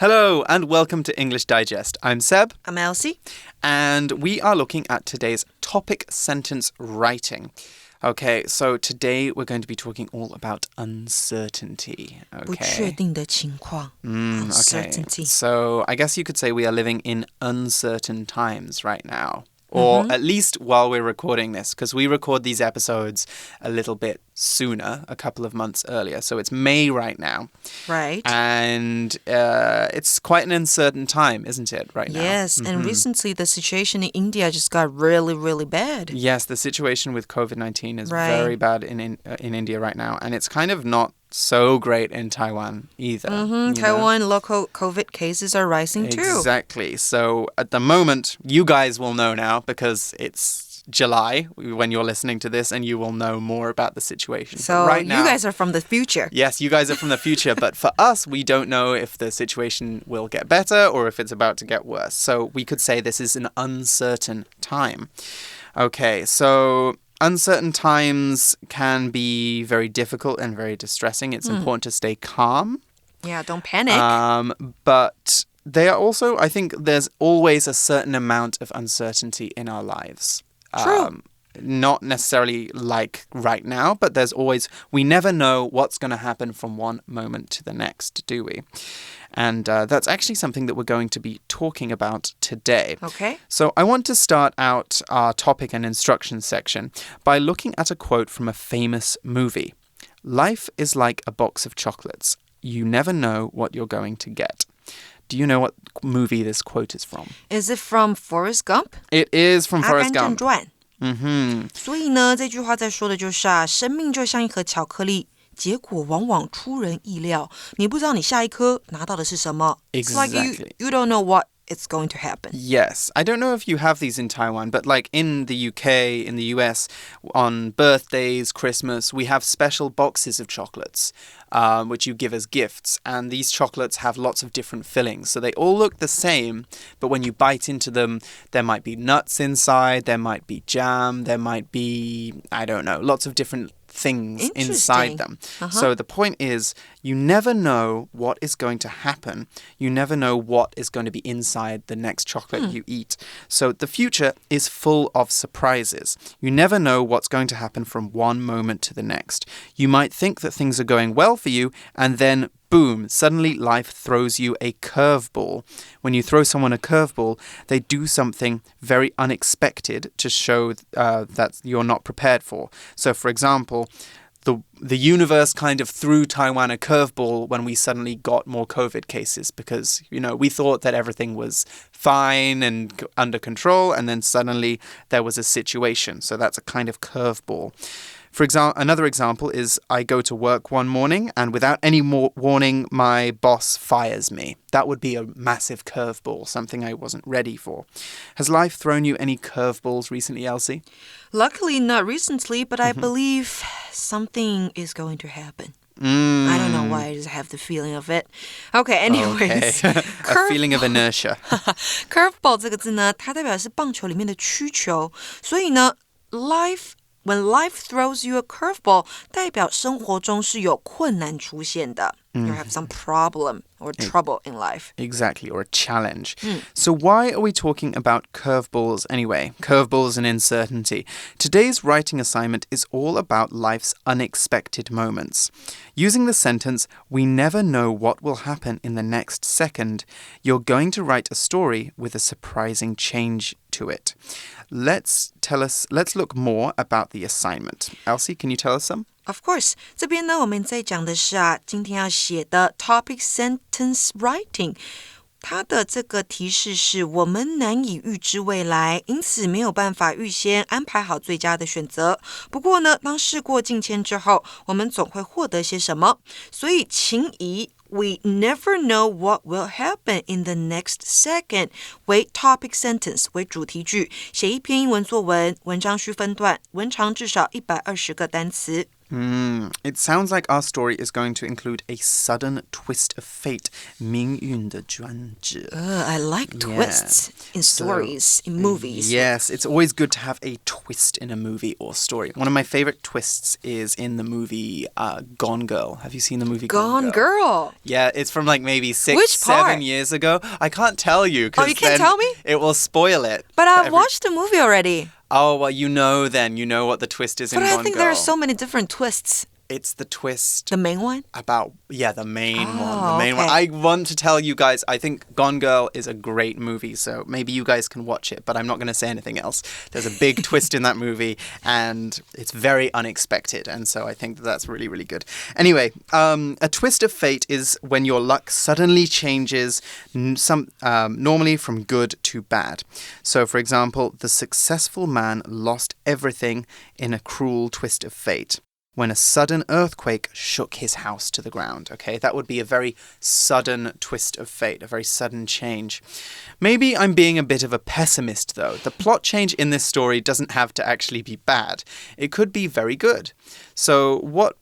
Hello and welcome to English Digest. I'm Seb. I'm Elsie. And we are looking at today's topic sentence writing. Okay, so today we're going to be talking all about uncertainty. Okay. 不确定的情况. Uncertainty. Okay. So I guess you could say we are living in uncertain times right now. Or at least while we're recording this, because we record these episodes a little bit sooner, a couple of months earlier. So it's May right now. Right. And it's quite an uncertain time, isn't it, right now? Yes, and recently the situation in India just got really, really bad. Yes, the situation with COVID-19 is very bad in India right now. And it's kind of not so great in Taiwan either. Taiwan local COVID cases are rising too. Exactly. So at the moment, you guys will know now because it's July when you're listening to this and you will know more about the situation. So right now, you guys are from the future. Yes, you guys are from the future. But for us, we don't know if the situation will get better or if it's about to get worse. So we could say this is an uncertain time. Okay, so uncertain times can be very difficult and very distressing. It's important to stay calm. Yeah, don't panic. But they are also, I think there's always a certain amount of uncertainty in our lives. True. Not necessarily like right now, but there's always, we never know what's going to happen from one moment to the next, do we? And that's actually something that we're going to be talking about today. Okay. So I want to start out our topic and instruction section by looking at a quote from a famous movie. Life is like a box of chocolates. You never know what you're going to get. Do you know what movie this quote is from? Is it from Forrest Gump? It is from Forrest Gump. 阿甘正传. 所以呢，这句话在说的就是生命就像一盒巧克力，结果往往出人意料。你不知道你下一颗拿到的是什么。Exactly. It's like you don't know what it's going to happen. Yes. I don't know if you have these in Taiwan, but like in the UK, in the US, on birthdays, Christmas, we have special boxes of chocolates, which you give as gifts. And these chocolates have lots of different fillings. So they all look the same, but when you bite into them, there might be nuts inside, there might be jam, there might be, I don't know, lots of different things inside them. So the point is, you never know what is going to happen. You never know what is going to be inside the next chocolate you eat. So the future is full of surprises. You never know what's going to happen from one moment to the next. You might think that things are going well for you, and then boom, suddenly life throws you a curveball. When you throw someone a curveball, they do something very unexpected to show that you're not prepared for. So, for example, the universe kind of threw Taiwan a curveball when we suddenly got more COVID cases because, we thought that everything was fine and under control, and then suddenly there was a situation. So that's a kind of curveball. For example, another example is I go to work one morning and without any more warning, my boss fires me. That would be a massive curveball, something I wasn't ready for. Has life thrown you any curveballs recently, Elsie? Luckily, not recently, but I believe something is going to happen. I don't know why, I just have the feeling of it. Okay, anyways. Okay. A feeling of inertia. Curveball 这个字呢，它代表的是棒球里面的曲球。所以呢，When life throws you a curveball, 代表生活中是有困难出现的。You have some problem or trouble in life. Exactly, or a challenge. So why are we talking about curveballs anyway? Curveballs and uncertainty. Today's writing assignment is all about life's unexpected moments. Using the sentence, we never know what will happen in the next second, you're going to write a story with a surprising change to it. Let's look more about the assignment. Elsie, can you tell us some? Of course. 这边呢，我们在讲的是今天要写的 topic sentence writing。它的这个提示是我们难以预知未来，因此没有办法预先安排好最佳的选择。不过呢，当事过境迁之后，我们总会获得些什么。所以请以We never know what will happen in the next second 为 topic sentence 为主题句，写一篇英文作文，文章需分段，文长至少120个单词。It sounds like our story is going to include a sudden twist of fate. 命运的转折. I like twists in stories, in movies. Yes, it's always good to have a twist in a movie or story. One of my favorite twists is in the movie Gone Girl. Have you seen the movie Gone Girl? Yeah, it's from like maybe 6-7 years ago. I can't tell you. Oh, you can't tell me? It will spoil it. But I've watched the movie already. Oh, well, you know then. You know what the twist is in Gone Girl. But I think there are so many different twists. It's the twist. The main one? The main one. I want to tell you guys, I think Gone Girl is a great movie, so maybe you guys can watch it, but I'm not going to say anything else. There's a big twist in that movie, and it's very unexpected, and so I think that's really, really good. Anyway, a twist of fate is when your luck suddenly changes normally from good to bad. So, for example, the successful man lost everything in a cruel twist of fate. When a sudden earthquake shook his house to the ground. Okay, that would be a very sudden twist of fate, a very sudden change. Maybe I'm being a bit of a pessimist, though. The plot change in this story doesn't have to actually be bad. It could be very good. So what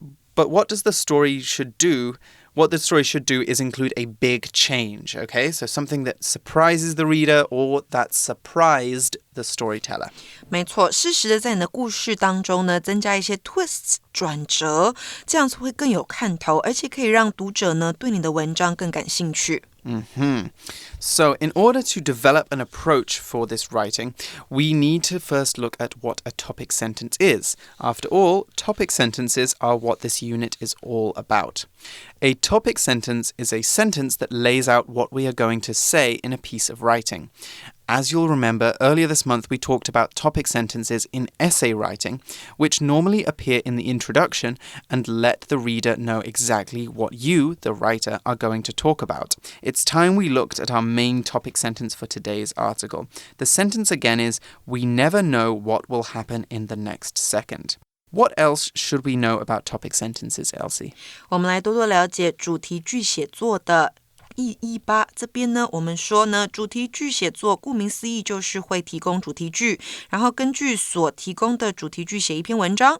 does the story should do? What the story should do is include a big change, okay? So something that surprises the reader or that surprised the storyteller. 没错，适时的在你的故事当中呢，增加一些 twists 转折，这样子会更有看头，而且可以让读者呢对你的文章更感兴趣。So in order to develop an approach for this writing, we need to first look at what a topic sentence is. After all, topic sentences are what this unit is all about. A topic sentence is a sentence that lays out what we are going to say in a piece of writing. As you'll remember, earlier this month we talked about topic sentences in essay writing, which normally appear in the introduction and let the reader know exactly what you, the writer, are going to talk about. It's time we looked at our main topic sentence for today's article. The sentence again is, we never know what will happen in the next second. What else should we know about topic sentences, Elsie? 我们来多多了解主题句写作的意义吧。这边呢，我们说呢，主题句写作顾名思义就是会提供主题句，然后根据所提供的主题句写一篇文章，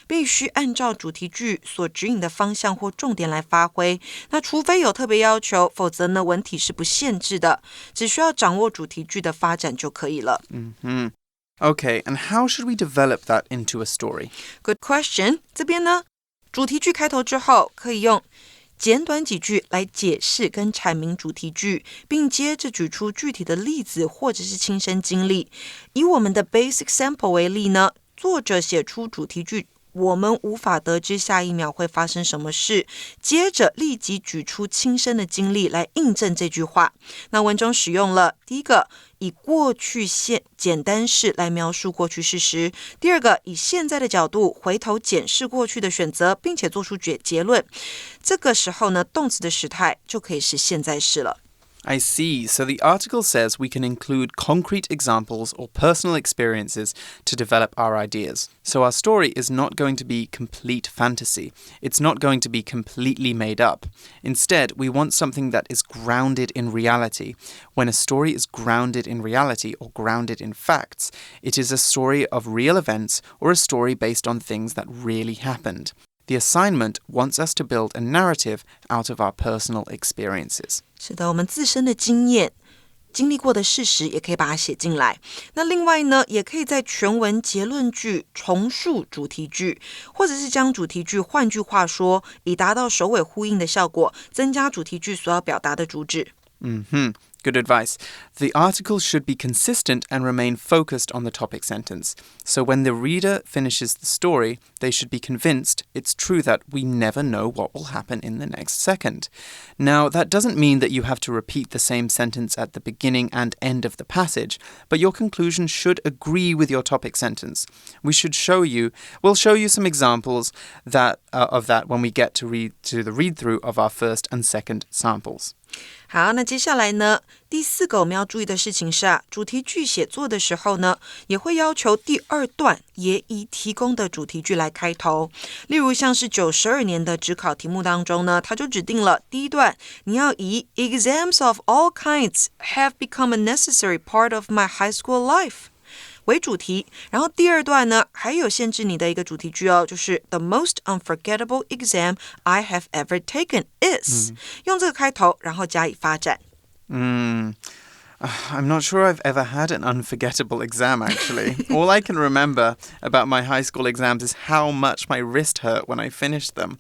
必须按照主题句所指引的方向或重点来发挥。那除非有特别要求，否则呢，文体是不限制的，只需要掌握主题句的发展就可以了。Okay, and how should we develop that into a story? Good question. 这边呢，主题句开头之后，可以用简短几句来解释跟阐明主题句，并接着举出具体的例子或者是亲身经历。以我们的 basic sample 为例呢，作者写出主题句，我们无法得知下一秒会发生什么事，接着立即举出亲身的经历来印证这句话。那文中使用了第一个，以过去简单式来描述过去事实；第二个，以现在的角度回头检视过去的选择，并且做出结论。这个时候呢，动词的时态就可以是现在式了。I see. So the article says we can include concrete examples or personal experiences to develop our ideas. So our story is not going to be complete fantasy. It's not going to be completely made up. Instead, we want something that is grounded in reality. When a story is grounded in reality or grounded in facts, it is a story of real events or a story based on things that really happened. The assignment wants us to build a narrative out of our personal experiences. 是的，我们自身的经验经历过的事实也可以把它写进来。那另外呢，也可以在全文结论句重述主题句，或者是将主题句换句话说，以达到首尾呼应的效果，增加主题句所要表达的主旨。Good advice. The article should be consistent and remain focused on the topic sentence. So when the reader finishes the story, they should be convinced it's true that we never know what will happen in the next second. Now, that doesn't mean that you have to repeat the same sentence at the beginning and end of the passage, but your conclusion should agree with your topic sentence. We'll show you some examples of that when we get to the read-through of our first and second samples. 好，那接下来呢，第四个我们要注意的事情是主题句写作的时候呢，也会要求第二段也以提供的主题句来开头。例如像是92年的指考题目当中呢，它就指定了第一段，你要以 Exams of all kinds have become a necessary part of my high school life。为主题，然后第二段呢还有限制你的一个主题句哦，就是 The most unforgettable exam I have ever taken is、用这个开头，然后加以发展。I'm not sure I've ever had an unforgettable exam, actually. All I can remember about my high school exams is how much my wrist hurt when I finished them.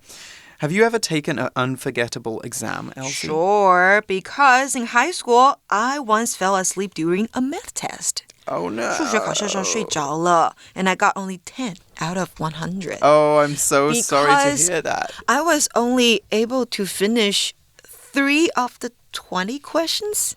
Have you ever taken an unforgettable exam, Elsie? Sure, because in high school, I once fell asleep during a math test. Oh, no. 数学考试的时候睡着了 and I got only 10 out of 100. Oh, I'm so sorry to hear that. I was only able to finish 3 of the 20 questions.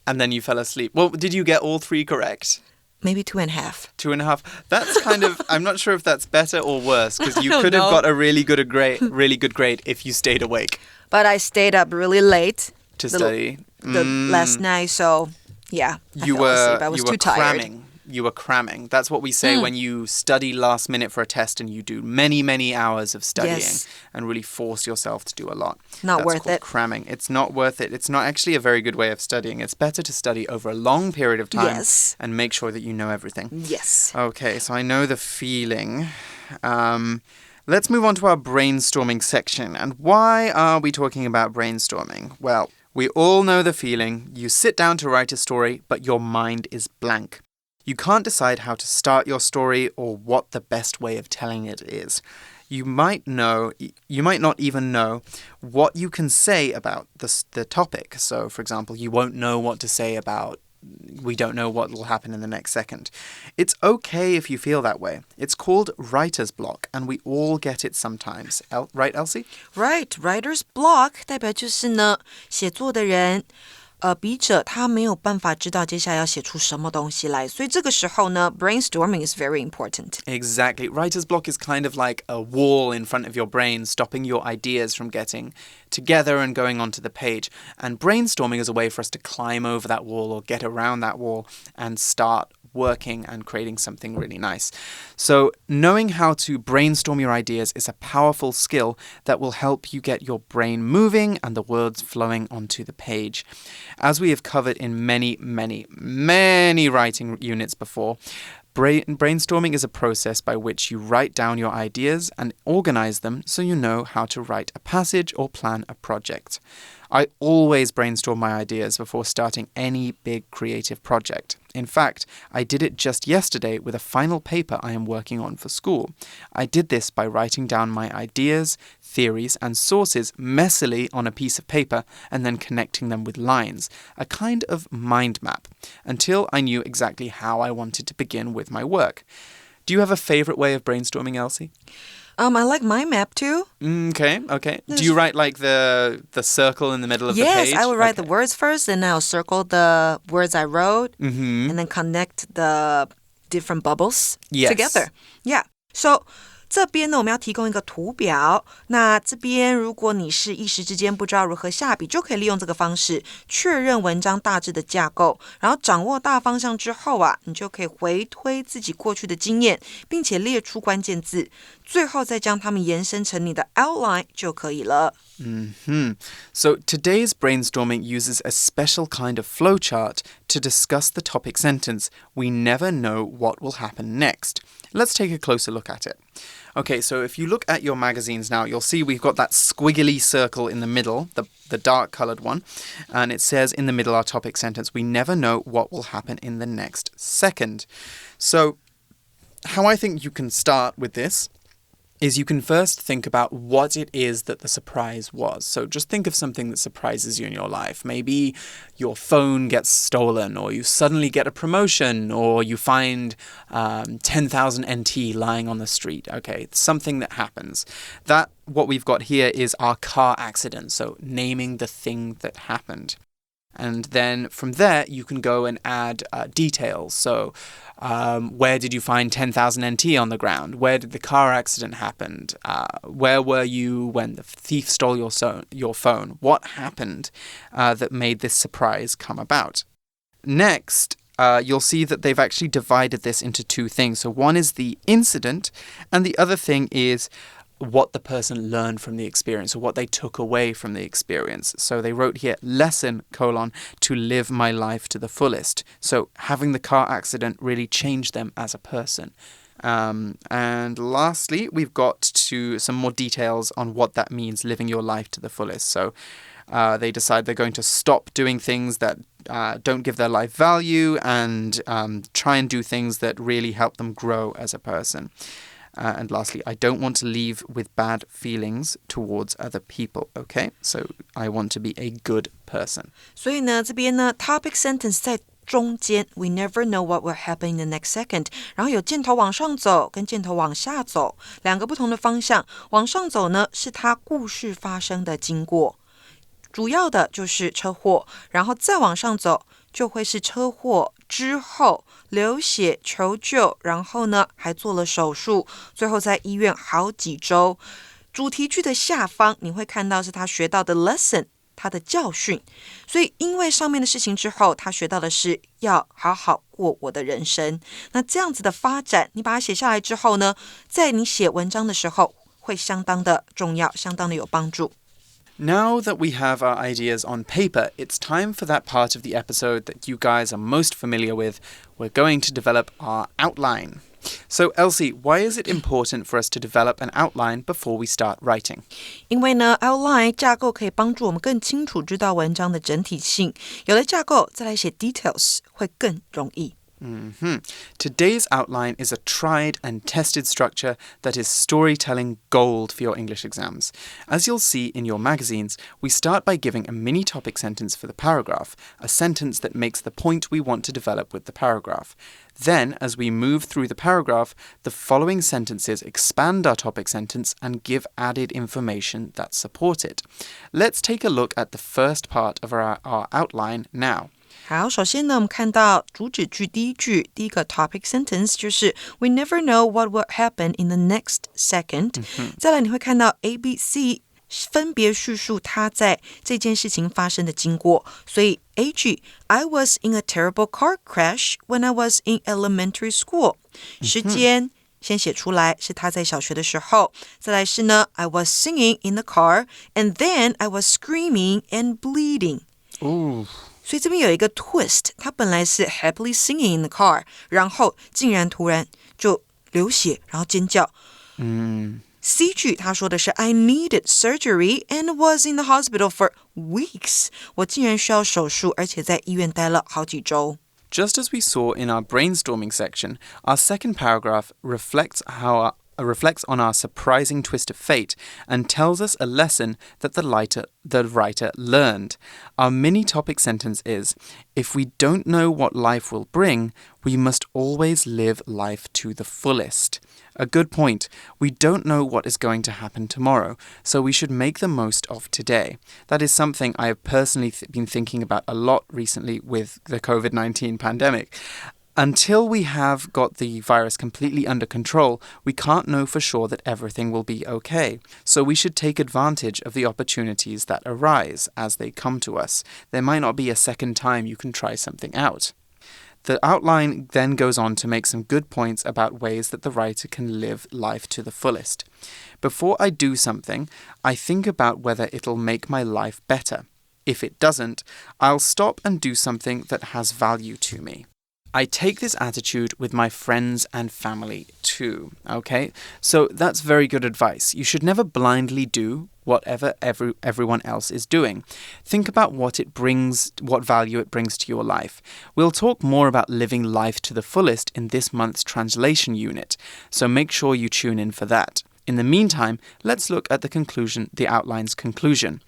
And then you fell asleep. Well, did you get all 3 correct? Maybe 2.5. 2.5. That's kind of, I'm not sure if that's better or worse, because you could have got a really good grade if you stayed awake. But I stayed up really late to study. Last night, so yeah, I fell asleep. I was too tired. You were cramming. That's what we say when you study last minute for a test and you do many, many hours of studying and really force yourself to do a lot. Not That's worth called it. Cramming. It's not worth it. It's not actually a very good way of studying. It's better to study over a long period of time and make sure that you know everything. Yes. Okay, so I know the feeling. Let's move on to our brainstorming section. And why are we talking about brainstorming? Well, we all know the feeling. You sit down to write a story, but your mind is blank. You can't decide how to start your story or what the best way of telling it is. You might not even know what you can say about the topic. So, for example, you won't know what to say about we don't know what will happen in the next second. It's okay if you feel that way. It's called writer's block, and we all get it sometimes. Right, Elsie? Right. Writer's block 代表就是呢，写作的人笔者他没有办法知道接下来要写出什么东西来，所以这个时候呢 brainstorming is very important. Exactly. Writer's block is kind of like a wall in front of your brain, stopping your ideas from getting together and going onto the page. And brainstorming is a way for us to climb over that wall or get around that wall and start working and creating something really nice. So knowing how to brainstorm your ideas is a powerful skill that will help you get your brain moving and the words flowing onto the page. As we have covered in many, many, many writing units before, brainstorming is a process by which you write down your ideas and organize them so you know how to write a passage or plan a project. I always brainstorm my ideas before starting any big creative project. In fact, I did it just yesterday with a final paper I am working on for school. I did this by writing down my ideas, theories, and sources messily on a piece of paper and then connecting them with lines, a kind of mind map, until I knew exactly how I wanted to begin with my work. Do you have a favorite way of brainstorming, Elsie? I like mind map too. Okay. Do you write like the circle in the middle of the page? Yes, I would write the words first, and I'll circle the words I wrote, and then connect the different bubbles together. Yeah. So, 这边呢，我们要提供一个图表。那这边，如果你是一时之间不知道如何下笔，就可以利用这个方式确认文章大致的架构，然后掌握大方向之后啊，你就可以回推自己过去的经验，并且列出关键字，最后再将它们延伸成你的 outline 就可以了。So today's brainstorming uses a special kind of flowchart to discuss the topic sentence. We never know what will happen next. Let's take a closer look at it. Okay, so if you look at your magazines now, you'll see we've got that squiggly circle in the middle, the dark-colored one, and it says in the middle our topic sentence, we never know what will happen in the next second. So how I think you can start with this is you can first think about what it is that the surprise was. So just think of something that surprises you in your life. Maybe your phone gets stolen, or you suddenly get a promotion, or you find 10,000 NT lying on the street. Okay, it's something that happens. That, what we've got here is our car accident, so naming the thing that happened. And then from there, you can go and add details. So where did you find 10,000 NT on the ground? Where did the car accident happen? Where were you when the thief stole your phone? What happened that made this surprise come about? Next, you'll see that they've actually divided this into two things. So one is the incident, and the other thing is what the person learned from the experience or what they took away from the experience. So they wrote here, lesson, to live my life to the fullest. So having the car accident really changed them as a person. And lastly, we've got to some more details on what that means, living your life to the fullest. So they decide they're going to stop doing things that don't give their life value and try and do things that really help them grow as a person. And lastly, I don't want to leave with bad feelings towards other people. Okay, so I want to be a good person. 所以呢，这边呢 topic sentence 在中间 We never know what will happen in the next second. 然后有箭头往上走跟箭头往下走两个不同的方向。往上走呢是它故事发生的经过，主要的就是车祸，然后再往上走就会是车祸之后流血求救，然后呢还做了手术，最后在医院好几周。主题句的下方你会看到是他学到的 lesson， 他的教训。所以因为上面的事情之后，他学到的是要好好过我的人生。那这样子的发展，你把它写下来之后呢，在你写文章的时候会相当的重要，相当的有帮助。Now that we have our ideas on paper, it's time for that part of the episode that you guys are most familiar with. We're going to develop our outline. So, Elsie, why is it important for us to develop an outline before we start writing? 因为呢 outline 架构可以帮助我们更清楚知道文章的整体性，有了架构再来写 details 会更容易。Today's outline is a tried and tested structure that is storytelling gold for your English exams. As you'll see in your magazines, we start by giving a mini topic sentence for the paragraph, a sentence that makes the point we want to develop with the paragraph. Then, as we move through the paragraph, the following sentences expand our topic sentence and give added information that support it. Let's take a look at the first part of our outline now. 好，首先呢，我们看到主旨句第一句，第一个 topic sentence 就是 We never know what will happen in the next second。再来你会看到 A、B、C 分别叙述它在这件事情发生的经过。所以 A 句 I was in a terrible car crash when I was in elementary school。时间先写出来，是他在小学的时候。再来是呢 I was singing in the car and then I was screaming and bleeding。所以这边有一个 twist， 他本来是 happily singing in the car， 然后竟然突然就流血，然后尖叫。C 句他说的是 I needed surgery and was in the hospital for weeks。 我竟然需要手术，而且在医院待了好几周。Just as we saw in our brainstorming section, our second paragraph reflects on our surprising twist of fate and tells us a lesson that the writer learned. Our mini topic sentence is, if we don't know what life will bring, we must always live life to the fullest. A good point. We don't know what is going to happen tomorrow, so we should make the most of today. That is something I have personally been thinking about a lot recently with the COVID-19 pandemic. Until we have got the virus completely under control, we can't know for sure that everything will be okay. So we should take advantage of the opportunities that arise as they come to us. There might not be a second time you can try something out. The outline then goes on to make some good points about ways that the writer can live life to the fullest. Before I do something, I think about whether it'll make my life better. If it doesn't, I'll stop and do something that has value to me. I take this attitude with my friends and family too, okay? So that's very good advice. You should never blindly do whatever everyone else is doing. Think about what value it brings to your life. We'll talk more about living life to the fullest in this month's translation unit, so make sure you tune in for that. In the meantime, let's look at the outline's conclusion.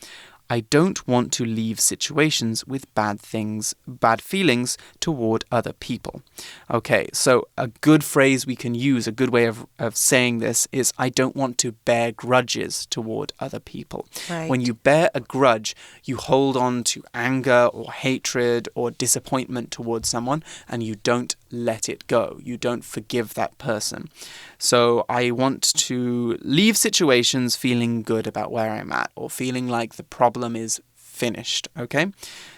I don't want to leave situations with bad feelings toward other people. Okay, so a good phrase we can use, a good way of saying this is I don't want to bear grudges toward other people. Right. When you bear a grudge, you hold on to anger or hatred or disappointment towards someone and you don't let it go. You don't forgive that person. So I want to leave situations feeling good about where I'm at or feeling like the problem is finished, okay?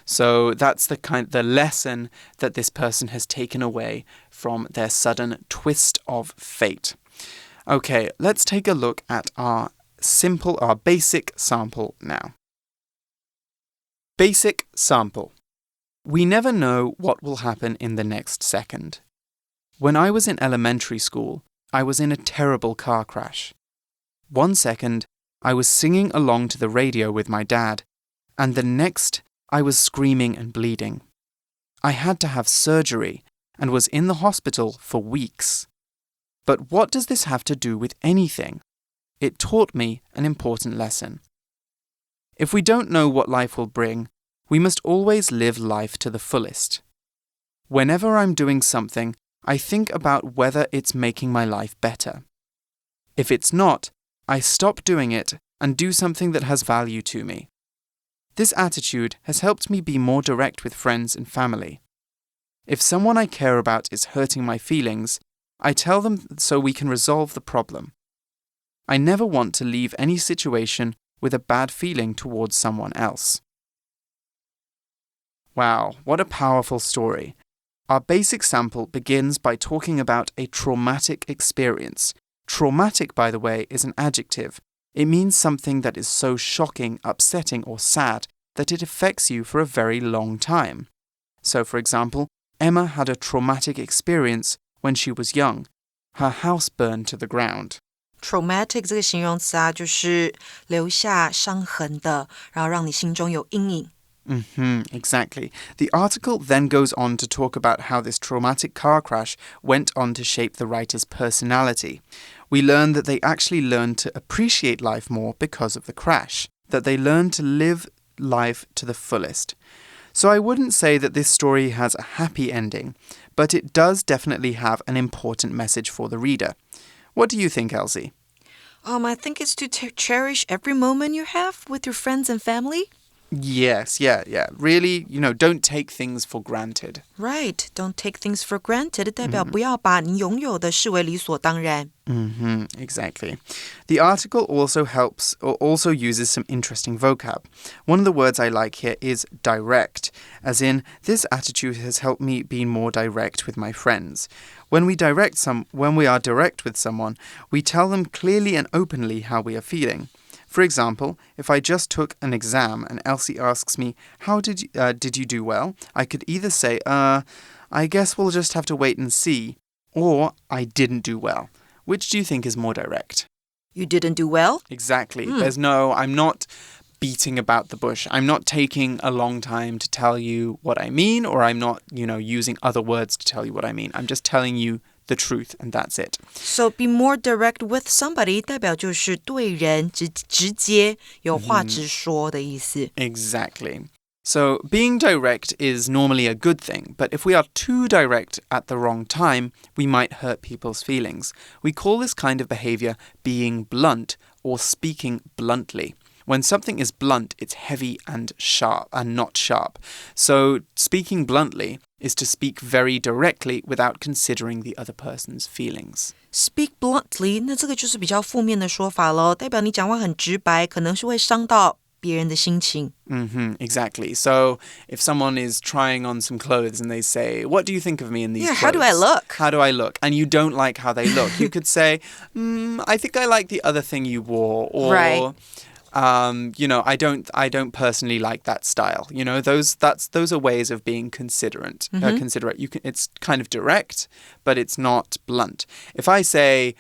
So that's the lesson that this person has taken away from their sudden twist of fate. Okay, let's take a look at our basic sample now. Basic sample. We never know what will happen in the next second. When I was in elementary school, I was in a terrible car crash. 1 second, I was singing along to the radio with my dad, and the next, I was screaming and bleeding. I had to have surgery and was in the hospital for weeks. But what does this have to do with anything? It taught me an important lesson. If we don't know what life will bring, we must always live life to the fullest. Whenever I'm doing something, I think about whether it's making my life better. If it's not, I stop doing it and do something that has value to me. This attitude has helped me be more direct with friends and family. If someone I care about is hurting my feelings, I tell them so we can resolve the problem. I never want to leave any situation with a bad feeling towards someone else. Wow, what a powerful story. Our basic sample begins by talking about a traumatic experience. Traumatic, by the way, is an adjective. It means something that is so shocking, upsetting, or sad that it affects you for a very long time. So, for example, Emma had a traumatic experience when she was young. Her house burned to the ground. Traumatic 这个形容词啊，就是留下伤痕的，然后让你心中有阴影。Exactly. The article then goes on to talk about how this traumatic car crash went on to shape the writer's personality. We learn that they actually learned to appreciate life more because of the crash, that they learned to live life to the fullest. So I wouldn't say that this story has a happy ending, but it does definitely have an important message for the reader. What do you think, Elsie? I think it's to cherish every moment you have with your friends and family. Yes, yeah. Really, don't take things for granted. Right, don't take things for granted. 代表不要把你拥有的视为理所当然。Exactly. The article also uses some interesting vocab. One of the words I like here is direct, as in, this attitude has helped me be more direct with my friends. When we are direct with someone, we tell them clearly and openly how we are feeling. For example, if I just took an exam and Elsie asks me, how did you do well? I could either say, I guess we'll just have to wait and see, or I didn't do well. Which do you think is more direct? You didn't do well? Exactly. I'm not beating about the bush. I'm not taking a long time to tell you what I mean, or I'm not, using other words to tell you what I mean. I'm just telling you the truth, and that's it. So be more direct with somebody 代表就是对人直接有话直说的意思。Exactly. So being direct is normally a good thing, but if we are too direct at the wrong time, we might hurt people's feelings. We call this kind of behavior being blunt or speaking bluntly. When something is blunt, it's heavy and sharp and not sharp. So speaking bluntly is to speak very directly without considering the other person's feelings. Speak bluntly, 那这个就是比较负面的说法咯，代表你讲话很直白，可能是会伤到别人的心情。Exactly. So if someone is trying on some clothes and they say, what do you think of me in these clothes? How do I look? How do I look? And you don't like how they look. You could say, I think I like the other thing you wore. Or, right. I don't personally like that style. Those are ways of being considerate. It's kind of direct, but it's not blunt. If I say,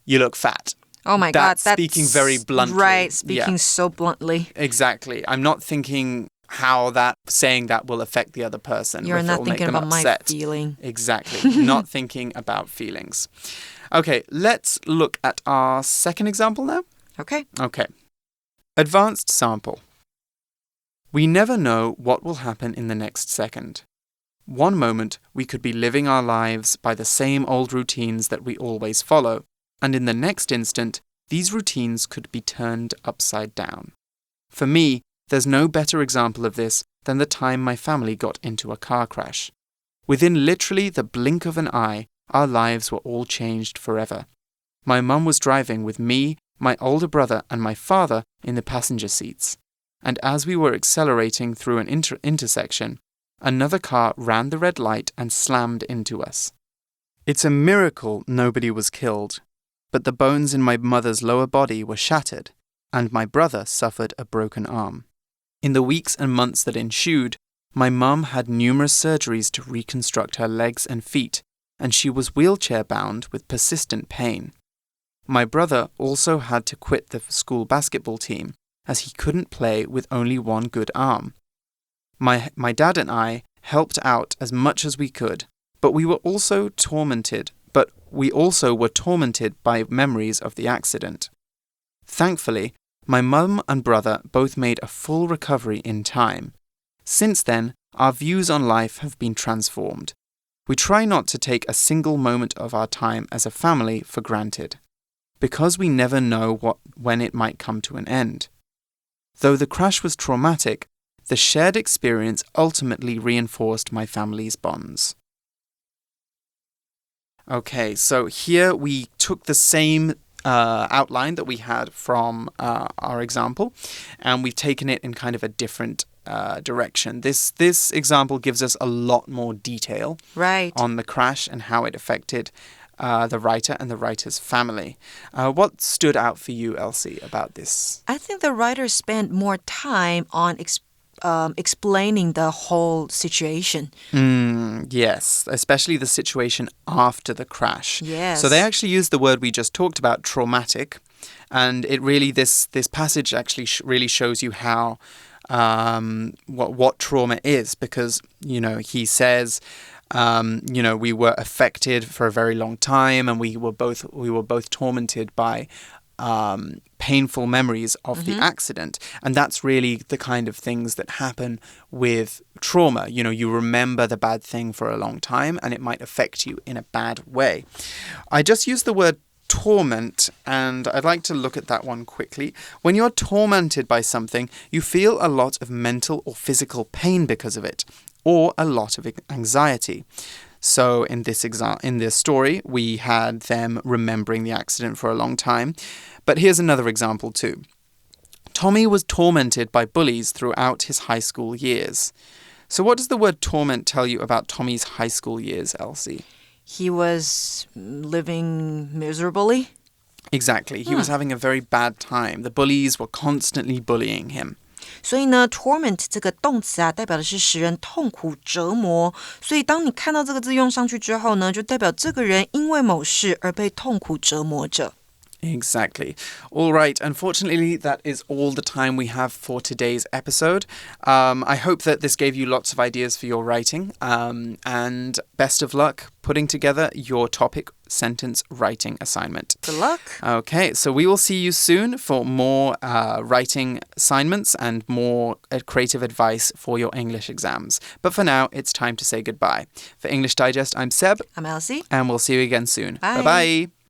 you look fat. Oh my God, that's speaking very bluntly. Right, speaking so bluntly. Exactly. I'm not thinking how saying that will affect the other person. You're not thinking about upset. My feeling. Exactly. Not thinking about feelings. Okay, let's look at our second example now. Okay. Advanced sample. We never know what will happen in the next second. One moment, we could be living our lives by the same old routines that we always follow, and in the next instant, these routines could be turned upside down. For me, there's no better example of this than the time my family got into a car crash. Within literally the blink of an eye, our lives were all changed forever. My mum was driving with me, my older brother and my father in the passenger seats. And as we were accelerating through an intersection, another car ran the red light and slammed into us. It's a miracle nobody was killed. but the bones in my mother's lower body were shattered, and my brother suffered a broken arm. In the weeks and months that ensued, my mum had numerous surgeries to reconstruct her legs and feet, and she was wheelchair-bound with persistent pain. My brother also had to quit the school basketball team, as he couldn't play with only one good arm. My dad and I helped out as much as we could, but we also were tormented by memories of the accident. Thankfully, my mum and brother both made a full recovery in time. Since then, our views on life have been transformed. We try not to take a single moment of our time as a family for granted, because we never know when it might come to an end. Though the crash was traumatic, the shared experience ultimately reinforced my family's bonds. Okay, so here we took the same outline that we had from our example, and we've taken it in kind of a different direction. This example gives us a lot more detail on the crash and how it affected the writer and the writer's family. What stood out for you, Elsie, about this? I think the writer spent more time on explaining the whole situation. Yes, especially the situation after the crash. Yes. So they actually used the word we just talked about, traumatic, and it really this passage actually really shows you how what trauma is, because he says we were affected for a very long time, and we were both tormented by painful memories of the accident. And that's really the kind of things that happen with trauma. You remember the bad thing for a long time, and it might affect you in a bad way. I just used the word torment, and I'd like to look at that one quickly. When you're tormented by something, you feel a lot of mental or physical pain because of it, or a lot of anxiety. So in this story, we had them remembering the accident for a long time. But here's another example too. Tommy was tormented by bullies throughout his high school years. So what does the word torment tell you about Tommy's high school years, Elsie? He was living miserably. Exactly. He was having a very bad time. The bullies were constantly bullying him. 所以呢 torment 这个动词啊，代表的是使人痛苦折磨。所以当你看到这个字用上去之后呢，就代表这个人因为某事而被痛苦折磨着。Exactly. All right. Unfortunately, that is all the time we have for today's episode. I hope that this gave you lots of ideas for your writing, and best of luck putting together your topic sentence writing assignment. Good luck. Okay, so we will see you soon for more writing assignments and more creative advice for your English exams. But for now, it's time to say goodbye. For English Digest, I'm Seb. I'm Elsie. And we'll see you again soon. Bye. Bye-bye.